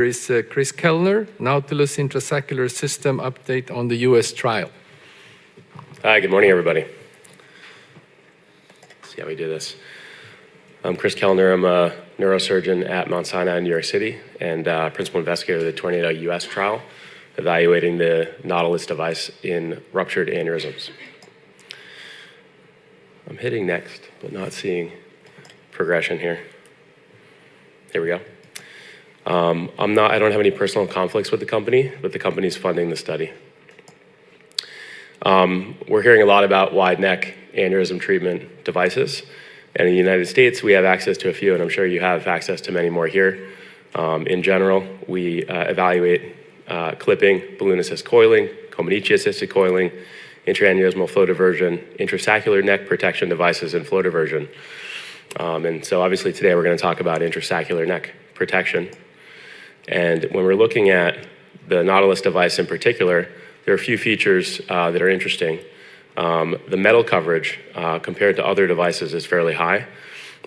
There is Chris Kellner, Nautilus Intrasaccular System update on the US trial. Hi, good morning, everybody. Let's see how we do this. I'm Chris Kellner. I'm a neurosurgeon at Mount Sinai in New York City and principal investigator of the Tornado US trial, evaluating the Nautilus device in ruptured aneurysms. I'm hitting next, but not seeing progression here. Here we go. I don't have any personal conflicts with the company, but the company's funding the study. We're hearing a lot about wide neck aneurysm treatment devices. And in the United States, we have access to a few, and I'm sure you have access to many more here. In general, we evaluate clipping, balloon assist coiling, Comaneci assisted coiling, intraaneurysmal flow diversion, intrasaccular neck protection devices, and flow diversion. And so obviously today we're going to talk about intrasaccular neck protection. And when we're looking at the Nautilus device in particular, there are a few features that are interesting. The metal coverage compared to other devices is fairly high.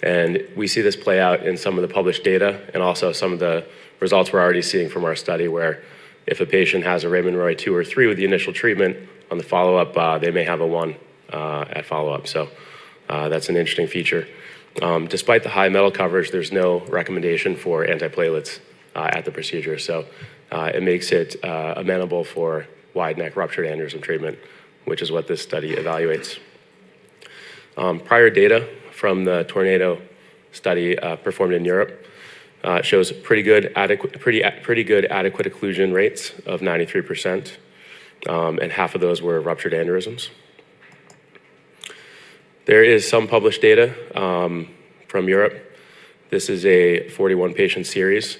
And we see this play out in some of the published data and also some of the results we're already seeing from our study where if a patient has a Raymond-Roy 2 or 3 with the initial treatment, on the follow-up, they may have a 1 at follow-up. So that's an interesting feature. Despite the high metal coverage, there's no recommendation for antiplatelets at the procedure. So it makes it amenable for wide neck ruptured aneurysm treatment, which is what this study evaluates. Prior data from the Tornado study performed in Europe shows pretty good adequate occlusion rates of 93%, and half of those were ruptured aneurysms. There is some published data from Europe. This is a 41 patient series.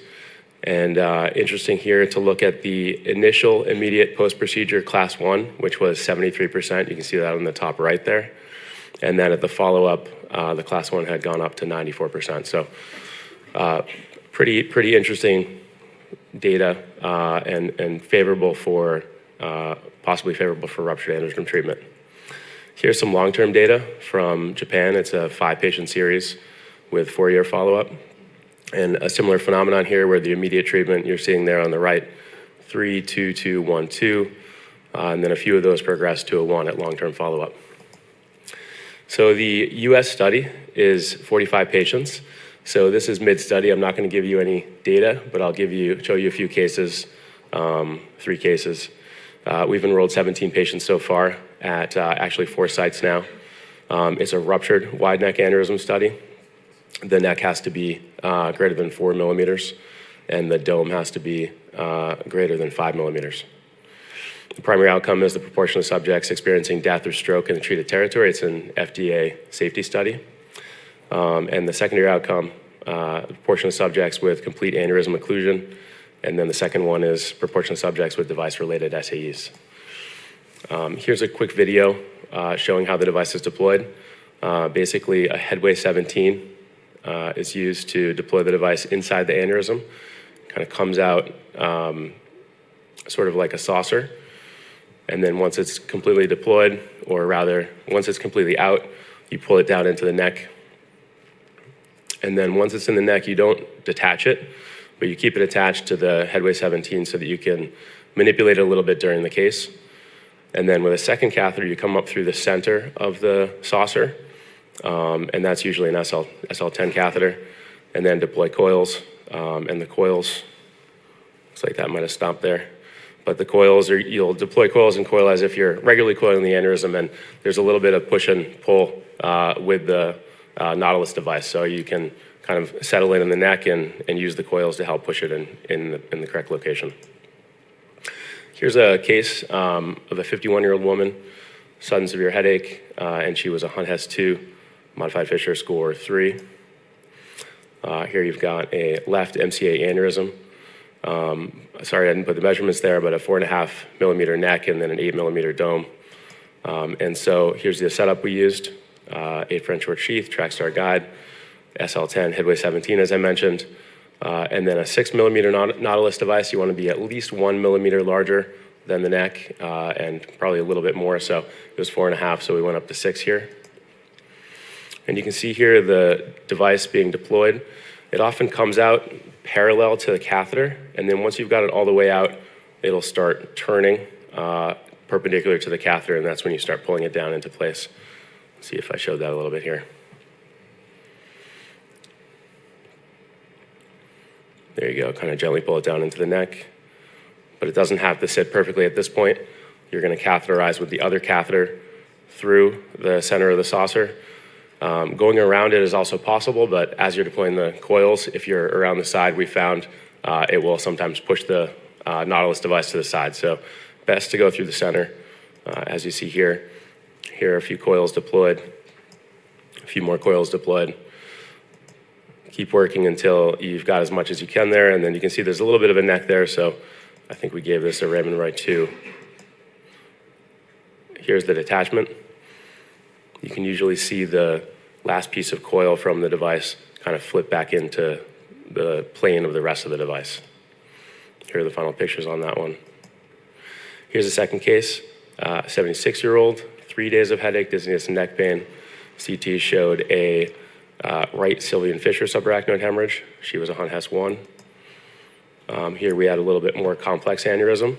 And interesting here to look at the initial immediate post-procedure class 1, which was 73%. You can see that on the top right there. And then at the follow-up, the class 1 had gone up to 94%. So pretty interesting data and favorable for, possibly favorable for ruptured aneurysm treatment. Here's some long-term data from Japan. It's a 5-patient series with 4-year follow-up. And a similar phenomenon here where the immediate treatment you're seeing there on the right, 3, 2, 2, 1, 2, and then a few of those progress to a 1 at long-term follow-up. So the US study is 45 patients. So this is mid-study. I'm not going to give you any data, but I'll show you a few cases, 3 cases. We've enrolled 17 patients so far at actually 4 sites now. It's a ruptured wide neck aneurysm study. The neck has to be greater than 4 millimeters, and the dome has to be greater than 5 millimeters. The primary outcome is the proportion of subjects experiencing death or stroke in the treated territory. It's an FDA safety study. And the secondary outcome, the proportion of subjects with complete aneurysm occlusion, and then the second one is proportion of subjects with device-related SAEs. Here's a quick video showing how the device is deployed. Basically, a headway 17 is used to deploy the device inside the aneurysm. Kind of comes out sort of like a saucer. And then once it's completely deployed, or rather, once it's completely out, you pull it down into the neck. And then once it's in the neck, you don't detach it, but you keep it attached to the headway 17 so that you can manipulate it a little bit during the case. And then with a second catheter, you come up through the center of the saucer, and that's usually an SL10 catheter, and then deploy coils. And the coils, looks like that might have stopped there. But the coils, you'll deploy coils and coil as if you're regularly coiling the aneurysm, and there's a little bit of push and pull with the Nautilus device. So you can kind of settle it in the neck and use the coils to help push it in the correct location. Here's a case of a 51-year-old woman, sudden severe headache, and she was a Hunt-Hess 2, modified Fisher score 3. Here you've got a left MCA aneurysm. Sorry, I didn't put the measurements there, but a 4.5 millimeter neck and then an 8 millimeter dome. And so here's the setup we used, 8 French short sheath, TrackStar guide, SL10, headway 17, as I mentioned, and then a 6 millimeter Nautilus device. You want to be at least 1 millimeter larger than the neck and probably a little bit more. So it was 4.5, so we went up to 6 here. And you can see here the device being deployed. It often comes out parallel to the catheter, and then once you've got it all the way out, it'll start turning perpendicular to the catheter, and that's when you start pulling it down into place. Let's see if I showed that a little bit here. There you go, kind of gently pull it down into the neck, but it doesn't have to sit perfectly at this point. You're going to catheterize with the other catheter through the center of the saucer. Going around it is also possible, but as you're deploying the coils, if you're around the side, we found it will sometimes push the Nautilus device to the side. So best to go through the center. As you see here, here are a few coils deployed, a few more coils deployed. Keep working until you've got as much as you can there, and then you can see there's a little bit of a neck there, so I think we gave this a Raymond Wright 2. Here's the detachment. You can usually see the last piece of coil from the device kind of flip back into the plane of the rest of the device. Here are the final pictures on that one. Here's a second case, 76-year-old, 3 days of headache, dizziness, and neck pain. CT showed a right Sylvian Fisher subarachnoid hemorrhage. She was on HES 1. Here we had a little bit more complex aneurysm.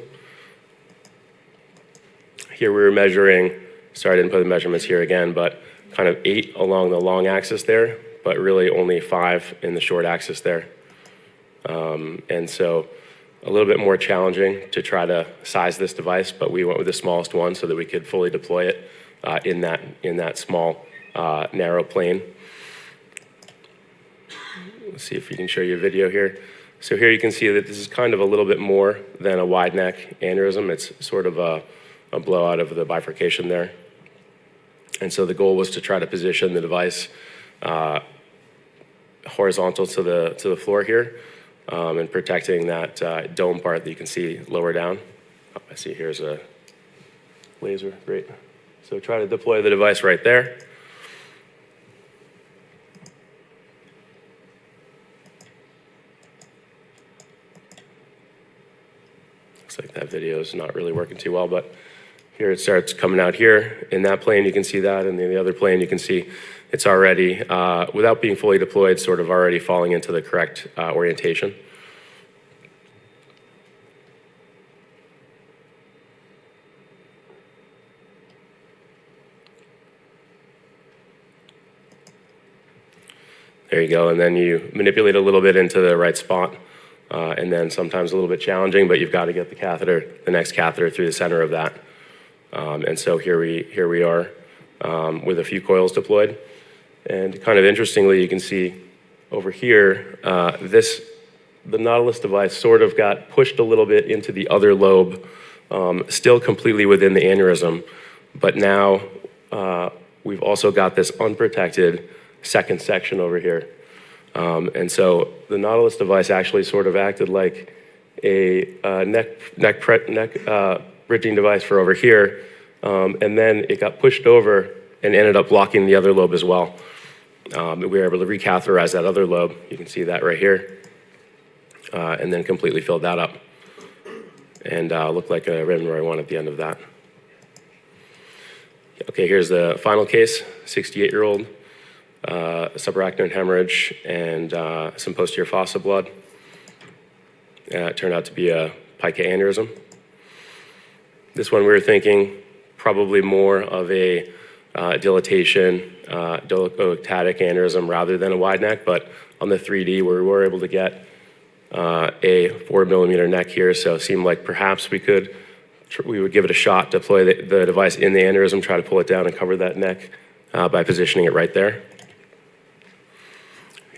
Here we were measuring, sorry I didn't put the measurements here again, but kind of 8 along the long axis there, but really only 5 in the short axis there. And so a little bit more challenging to try to size this device, but we went with the smallest one so that we could fully deploy it in that small, narrow plane. Let's see if we can show you a video here. So here you can see that this is kind of a little bit more than a wide neck aneurysm. It's sort of a blowout of the bifurcation there. And so the goal was to try to position the device horizontal to the floor here and protecting that dome part that you can see lower down. Oh, I see here's a laser, great. So try to deploy the device right there. Looks like that video is not really working too well, but here it starts coming out here. In that plane, you can see that, and in the other plane, you can see it's already, without being fully deployed, sort of already falling into the correct orientation. There you go, and then you manipulate a little bit into the right spot, and then sometimes a little bit challenging, but you've got to get the next catheter through the center of that. And so here we are with a few coils deployed. And kind of interestingly, you can see over here, the Nautilus device sort of got pushed a little bit into the other lobe, still completely within the aneurysm. But now we've also got this unprotected second section over here. And so the Nautilus device actually sort of acted like a neck bridging device for over here, and then it got pushed over and ended up blocking the other lobe as well. We were able to recatheterize that other lobe. You can see that right here, and then completely filled that up, and looked like a Raymond Wright 1 at the end of that. Okay, here's the final case, 68-year-old, subarachnoid hemorrhage and some posterior fossa blood. It turned out to be a pica aneurysm. This one we were thinking probably more of a dilatation, dolichoectatic aneurysm rather than a wide neck, but on the 3D we were able to get a 4mm neck here, so it seemed like perhaps we would give it a shot, deploy the device in the aneurysm, try to pull it down and cover that neck by positioning it right there.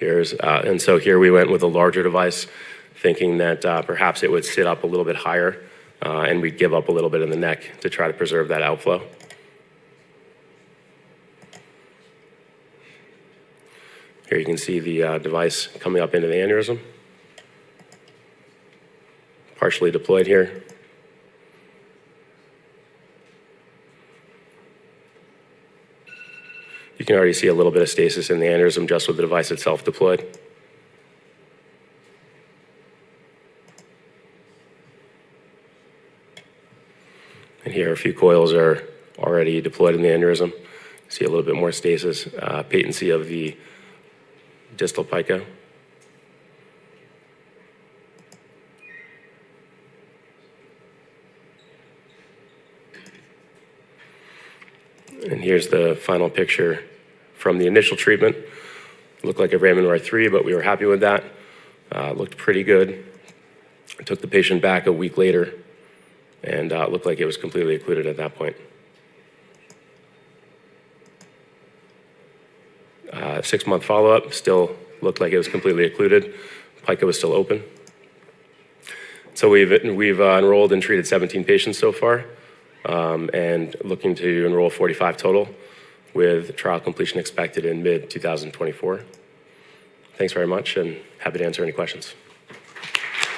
And so here we went with a larger device, thinking that perhaps it would sit up a little bit higher and we'd give up a little bit in the neck to try to preserve that outflow. Here you can see the device coming up into the aneurysm, partially deployed here. You can already see a little bit of stasis in the aneurysm just with the device itself deployed. And here a few coils are already deployed in the aneurysm. See a little bit more stasis, patency of the distal pica. And here's the final picture from the initial treatment. Looked like a Raymond 3, but we were happy with that. Looked pretty good. I took the patient back a week later, and it looked like it was completely occluded at that point. 6-month follow-up, still looked like it was completely occluded. Pica was still open. So we've enrolled and treated 17 patients so far, and looking to enroll 45 total, with trial completion expected in mid-2024. Thanks very much, and happy to answer any questions.